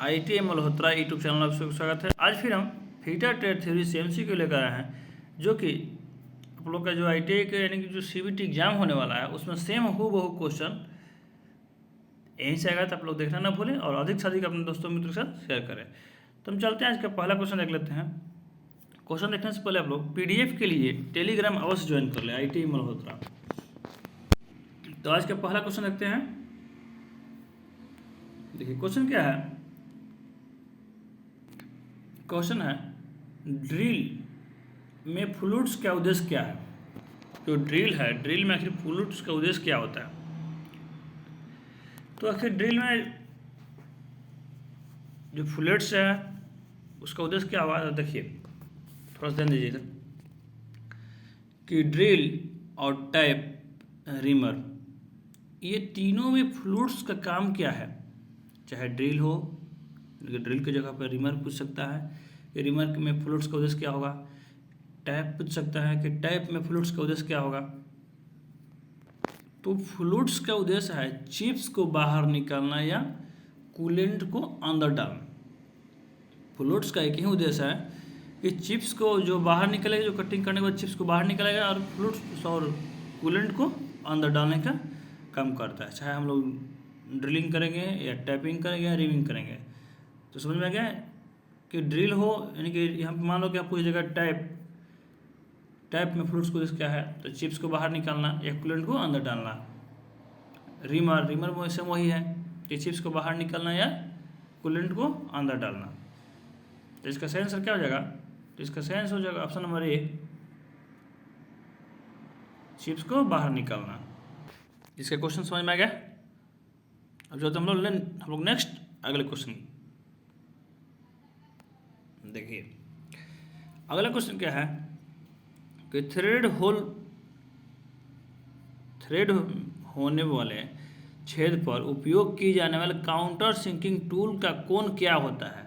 IIT Malhotra YouTube channel में आप सबका स्वागत है। आज फिर हम थीटा टेट थ्योरी से MCQ लेकर आए हैं, जो कि आप लोग का जो IIT के यानी कि जो CBT एग्जाम होने वाला है उसमें सेम हूबहू क्वेश्चन यहीं से आएगा। तो आप लोग देखना ना भूलें और अधिक से अधिक अपने दोस्तों मित्रों के साथ शेयर करें। तो हम चलते हैं, आज का पहला क्वेश्चन देख लेते हैं। क्वेश्चन देखने से पहले आप लोग PDF के लिए टेलीग्राम अवश्य ज्वाइन कर लें, IIT मल्होत्रा। तो आज का पहला क्वेश्चन देखते हैं। देखिए क्वेश्चन क्या है। क्वेश्चन है ड्रिल में फ्लूइड्स का उद्देश्य क्या है। जो ड्रिल है, ड्रिल में आखिर फ्लूइड्स का उद्देश्य क्या होता है। तो आखिर ड्रिल में जो फ्लूइड्स है उसका उद्देश्य क्या हुआ। देखिए थोड़ा सा ध्यान दीजिए इधर कि ड्रिल और टैप, रिमर, ये तीनों में फ्लूइड्स का काम क्या है। चाहे ड्रिल हो, ड्रिल की जगह पर रिमर पूछ सकता है कि रिमर में फ्लूइड्स का उद्देश्य क्या होगा। टैप पूछ सकता है कि टैप में फ्लूइड्स का उद्देश्य क्या होगा। तो फ्लूइड्स का उद्देश्य है चिप्स को बाहर निकालना या कूलेंट को अंदर डालना। फ्लूइड्स का एक ही उद्देश्य है कि चिप्स को जो बाहर निकलेगा, जो कटिंग करने के बाद चिप्स को बाहर निकलेगा, और फ्लूइड्स और कूलेंट को अंदर डालने का काम करता है। चाहे हम लोग ड्रिलिंग करेंगे या टैपिंग करेंगे या रिविंग करेंगे। तो समझ में आ गया कि ड्रिल हो यानी कि यहाँ पे मान लो कि आपको इस जगह टैप में फ्लूइड्स को उद्देश्य क्या है, तो चिप्स को बाहर निकालना या कूलेंट को अंदर डालना। रिमर में से वही है कि चिप्स को बाहर निकालना या कूलेंट को अंदर डालना। तो इसका सही आंसर क्या हो जाएगा। तो इसका सही आंसर हो जाएगा ऑप्शन नंबर ए, चिप्स को बाहर निकालना। इसका क्वेश्चन समझ में आ गया। अब जो हम लोग नेक्स्ट अगले क्वेश्चन देखिए। अगला क्वेश्चन क्या है कि थ्रेड होने वाले छेद पर उपयोग की जाने वाले काउंटर सिंकिंग टूल का कोण क्या होता है।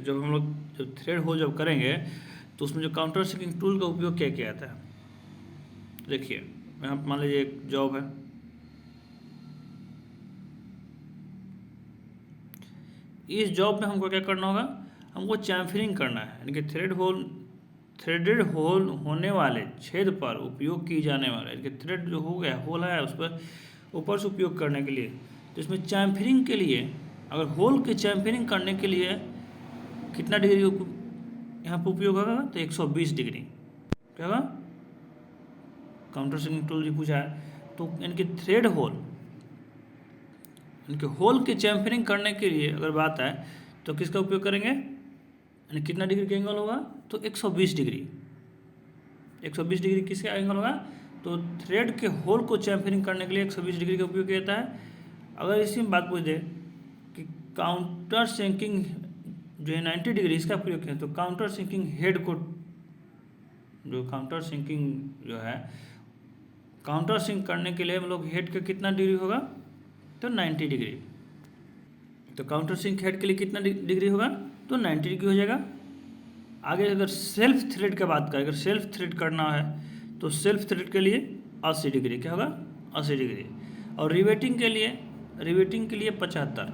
जब हम लोग थ्रेड होल जब करेंगे तो उसमें जो काउंटर सिंकिंग टूल का उपयोग क्या किया जाता है। देखिए यहाँ मान लीजिए एक जॉब है, इस जॉब में हमको क्या करना होगा, हमको चैम्फरिंग करना है, यानी कि थ्रेडेड होल होने वाले छेद पर उपयोग की जाने वाले, यानी कि थ्रेड जो हो गया होल है उस पर ऊपर से उपयोग करने के लिए। तो इसमें चैम्फरिंग के लिए, अगर होल के चैम्फरिंग करने के लिए कितना डिग्री यहाँ पर उपयोग होगा, तो 120 डिग्री क्या होगा। काउंटर सिंकिंग टूल जो पूछा है, तो यानी थ्रेड होल, इनके होल के चैम्फरिंग करने के लिए अगर बात आए तो किसका उपयोग करेंगे, यानी कितना डिग्री का एंगल होगा, तो 120 डिग्री। 120 डिग्री किसका एंगल होगा, तो थ्रेड के होल को चैम्फरिंग करने के लिए 120 डिग्री का उपयोग किया जाता है। अगर इसी में बात पूछ दे कि काउंटर सिंकिंग जो है 90 डिग्री, इसका प्रयोग किया, तो काउंटर सिंकिंग हेड को, जो काउंटर सिंकिंग जो है काउंटर सिंक करने के लिए हम लोग हेड का कितना डिग्री होगा, तो 90 डिग्री। तो काउंटर सिंक हेड के लिए कितना डिग्री होगा, तो 90 डिग्री हो जाएगा। आगे अगर सेल्फ थ्रेड की बात करें, अगर सेल्फ थ्रेड करना है तो सेल्फ थ्रेड के लिए 80 डिग्री क्या होगा, 80 डिग्री। और रिवेटिंग के लिए 75,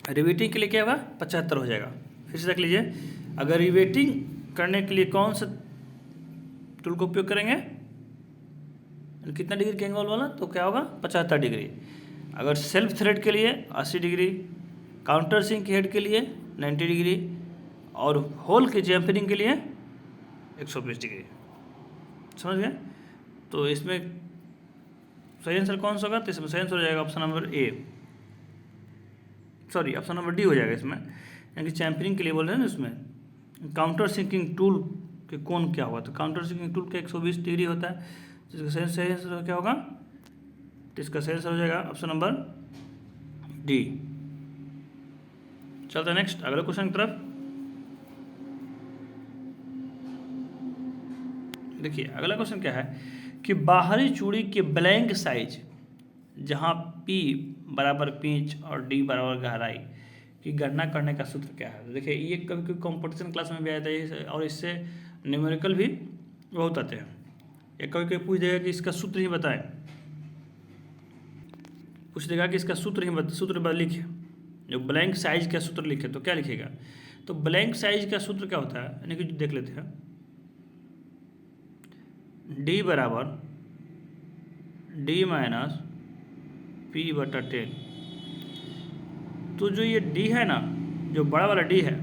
रिवेटिंग के लिए क्या होगा, 75 हो जाएगा। फिर से देख लीजिए, अगर रिवेटिंग करने के लिए कौन सा टूल का उपयोग करेंगे, कितना डिग्री का एंगल वाला, तो क्या होगा, 75 डिग्री। अगर सेल्फ थ्रेड के लिए 80 डिग्री, काउंटर सिंक हेड के लिए 90 डिग्री, और होल के चैम्फरिंग के लिए 120 डिग्री। समझ गए। तो इसमें सही आंसर कौन सा होगा, तो इसमें सही आंसर हो जाएगा option number A, sorry option number D हो जाएगा इसमें, यानी कि चैम्फरिंग के लिए बोल रहे हैं ना। इसमें काउंटर सिंकिंग टूल के कोण क्या हुआ, तो काउंटर सिंकिंग टूल का 120 डिग्री होता है। जिसका सही आंसर क्या होगा, तो इसका सही आंसर हो जाएगा ऑप्शन नंबर डी। चलते हैं नेक्स्ट अगले क्वेश्चन की तरफ। देखिए अगला क्वेश्चन क्या है कि बाहरी चूड़ी के ब्लैंक साइज जहां P बराबर पिंच और D बराबर गहराई की गणना करने का सूत्र क्या है। देखिए ये कभी कॉम्पिटिशन क्लास में भी आया था, और इससे न्यूमेरिकल भी बहुत आते हैं। ये कभी पूछ देगा कि इसका सूत्र ही बताएं, पूछ देगा कि इसका सूत्र लिखे, जो ब्लैंक साइज का सूत्र लिखे तो क्या लिखेगा। तो ब्लैंक साइज का सूत्र क्या होता है, यानी कि देख लेते हैं, D बराबर D माइनस P/10। तो जो ये D है ना, जो बड़ा वाला D है,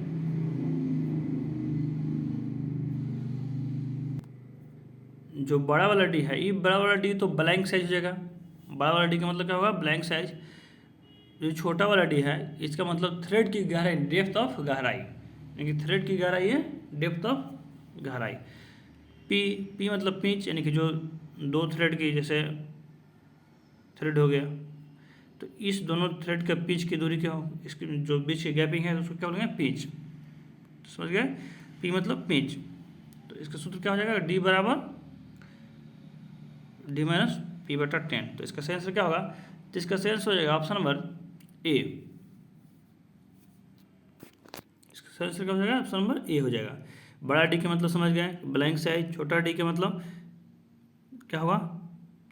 जो बड़ा वाला D है, ये बड़ा वाला D तो ब्लैंक साइज हो जाएगा। बड़ा वाला D का मतलब क्या होगा, ब्लैंक साइज। जो छोटा वाला D है, इसका मतलब थ्रेड की गहराई, डेप्थ ऑफ गहराई, यानी कि थ्रेड की गहराई है, डेप्थ ऑफ गहराई। P मतलब पिंच, यानी कि जो दो थ्रेड की जैसे थ्रेड हो गया, तो इस दोनों थ्रेड का पिच की दूरी क्या हो, इसकी जो बीच की गैपिंग है उसको क्या बोलेंगे, पिच। समझ गए, P मतलब पिच। तो इसका सूत्र क्या हो जाएगा, D बराबर D माइनस P/10। तो इसका सही आंसर क्या होगा, तो इसका सही आंसर हो जाएगा ऑप्शन नंबर A। इसका सही आंसर क्या हो जाएगा, ऑप्शन नंबर A हो जाएगा। बड़ा D का मतलब समझ गए, ब्लैंक साइज। छोटा D का मतलब क्या होगा,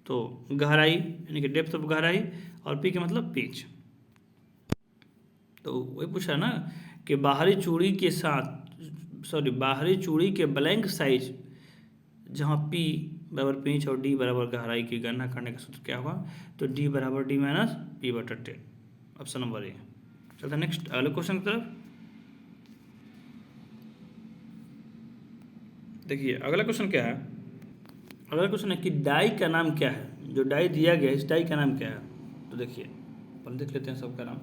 तो गहराई, यानी कि डेप्थ ऑफ गहराई। और P का मतलब पिच। तो वही पूछा ना कि बाहरी चूड़ी के साथ, बाहरी चूड़ी के ब्लैंक साइज जहाँ P बराबर पिंच और D बराबर गहराई की गणना करने का सूत्र क्या होगा, तो D बराबर D minus P/10। Option number A. चलते नेक्स्ट अगले क्वेश्चन की तरफ। देखिए अगला क्वेश्चन क्या है, अगला क्वेश्चन है कि डाई का नाम क्या है। जो डाई दिया गया है, इस डाई का नाम क्या है। तो देखिए पहले देख लेते हैं सबका नाम।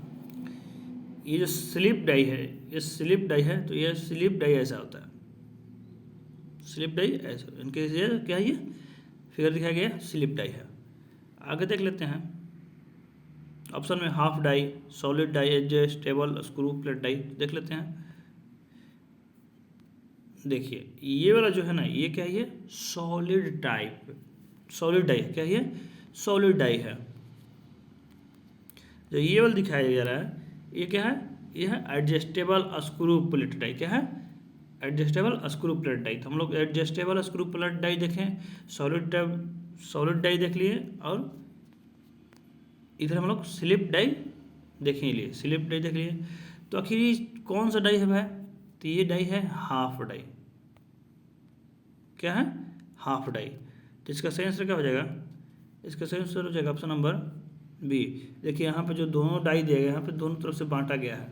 ये जो स्लिप डाई है, ये स्लिप डाई है, तो ये स्लिप डाई ऐसा होता है, स्लिप डाई ऐसा, इनके ये क्या है, ये फिगर दिखाया गया स्लिप डाई है। आगे देख लेते हैं ऑप्शन में, half die, solid die, adjustable screw plate die. देख लेते हैं, देखिए ये वाला जो है ना, ये क्या है, ये सॉलिड टाइप, सॉलिड डाई क्या है, ये सॉलिड डाई है। जो ये वाला दिखाया जा रहा है, ये क्या है, ये है एडजस्टेबल स्क्रू प्लेट डाई। क्या है, एडजस्टेबल स्क्रू प्लेट डाई। तो हम लोग एडजस्टेबल स्क्रू प्लेट डाई देखें, सॉलिड डाई देख लिए, और इधर हम लोग स्लिप डाई देख ही लिए, स्लिप डाई देख लिए। तो आखिर ये कौन सा डाई है भाई, तो ये डाई है हाफ डाई। क्या है, हाफ डाई। तो इसका सही आंसर क्या हो जाएगा, इसका सही आंसर हो जाएगा ऑप्शन नंबर बी। देखिए यहाँ पे जो दोनों डाई दिए गए, यहाँ पे दोनों तरफ से बांटा गया है,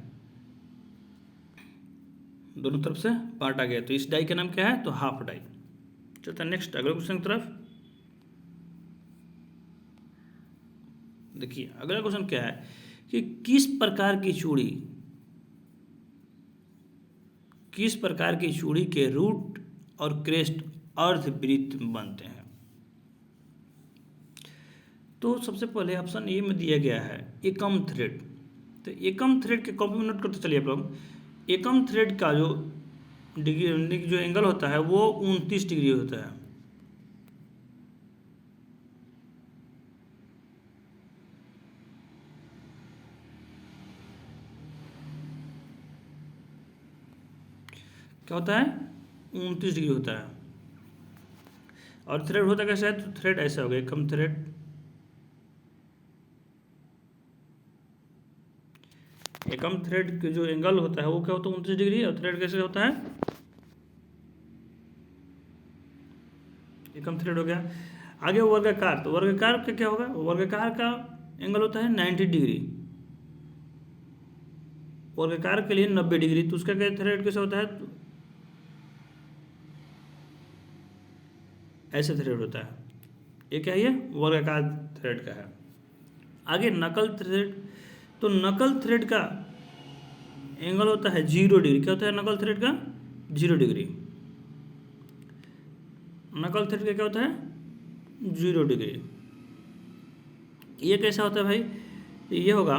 दोनों तरफ से बांटा गया, तो इस डाई का नाम क्या है, तो हाफ डाई। चलते हैं नेक्स्ट अगले क्वेश्चन की तरफ। देखिए अगला क्वेश्चन क्या है कि किस प्रकार की चूड़ी के रूट और क्रेस्ट अर्धवृत्त बनते हैं। तो सबसे पहले ऑप्शन ए में दिया गया है एकम थ्रेड। तो एकम थ्रेड के कॉपी में नोट करते चलिए आप लोग। एकम थ्रेड का जो डिग्री, जो एंगल होता है वो 29 डिग्री होता है। क्या होता है, 29 डिग्री होता है। और थ्रेड होता कैसा है, तो थ्रेड ऐसा हो गया, एकम थ्रेड। एकम थ्रेड के जो एंगल होता है वो क्या होता है, 29 डिग्री। और थ्रेड कैसे होता है, एकम थ्रेड हो गया। आगे वर्गाकार, तो वर्गाकार का क्या होगा, वर्गाकार का एंगल होता है 90 डिग्री। वर्गाकार के लिए 90 डिग्री। तो उसका क्या थ्रेड कैसे होता है, तो ऐसे थ्रेड होता है। ये क्या है, ये वर्गाकार थ्रेड का है। आगे नकल थ्रेड, तो नकल थ्रेड का एंगल होता है 0 डिग्री। क्या होता है नकल थ्रेड का, 0 डिग्री। नकल थ्रेड का क्या होता है, 0 डिग्री। ये कैसा होता है भाई, ये होगा,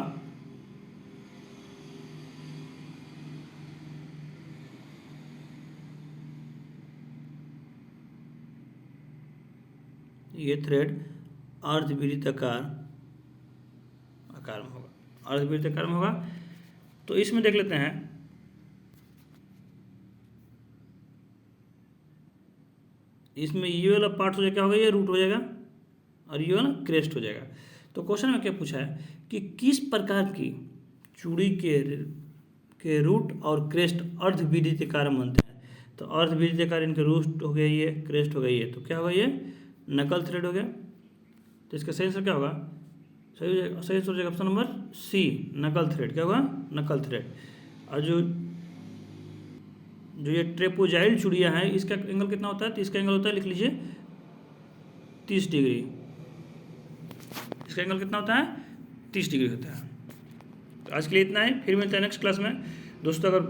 ये थ्रेड अर्धवृत्ताकार आकार में होगा, अर्धवृत्ताकार में होगा। तो इसमें देख लेते हैं, इसमें ये वाला पार्ट हो जाएगा, क्या होगा, ये रूट हो जाएगा, और ये वाला क्रेस्ट हो जाएगा। तो क्वेश्चन में क्या पूछा है कि किस प्रकार की चूड़ी के रूट और क्रेस्ट अर्धविधि के कारण बनते हैं। तो अर्धविधि के कारण इनके रूट हो गया ये, क्रेस्ट हो गई है, तो क्या होगा ये नकल थ्रेड हो गया। तो इसका सही आंसर क्या होगा, सही आंसर हो जाएगा ऑप्शन नंबर सी, नकल थ्रेड। क्या होगा, नकल थ्रेड। और जो ये ट्रेपोजाइल चूड़ियाँ हैं इसका एंगल कितना होता है, तो इसका एंगल होता है, लिख लीजिए 30 डिग्री। इसका एंगल कितना होता है, 30 डिग्री होता है। तो आज के लिए इतना है, फिर मिलते हैं नेक्स्ट क्लास में। दोस्तों अगर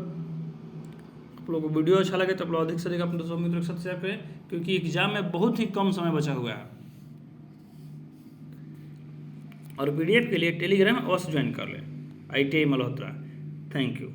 आप लोगों को वीडियो अच्छा लगे तो आप लोग अधिक से अधिक अपने दोस्तों मित्रों के साथ शेयर करें, क्योंकि एग्जाम में बहुत ही कम समय बचा हुआ है। और PDF के लिए टेलीग्राम अवश्य ज्वाइन कर लें, ITI मल्होत्रा। Thank you.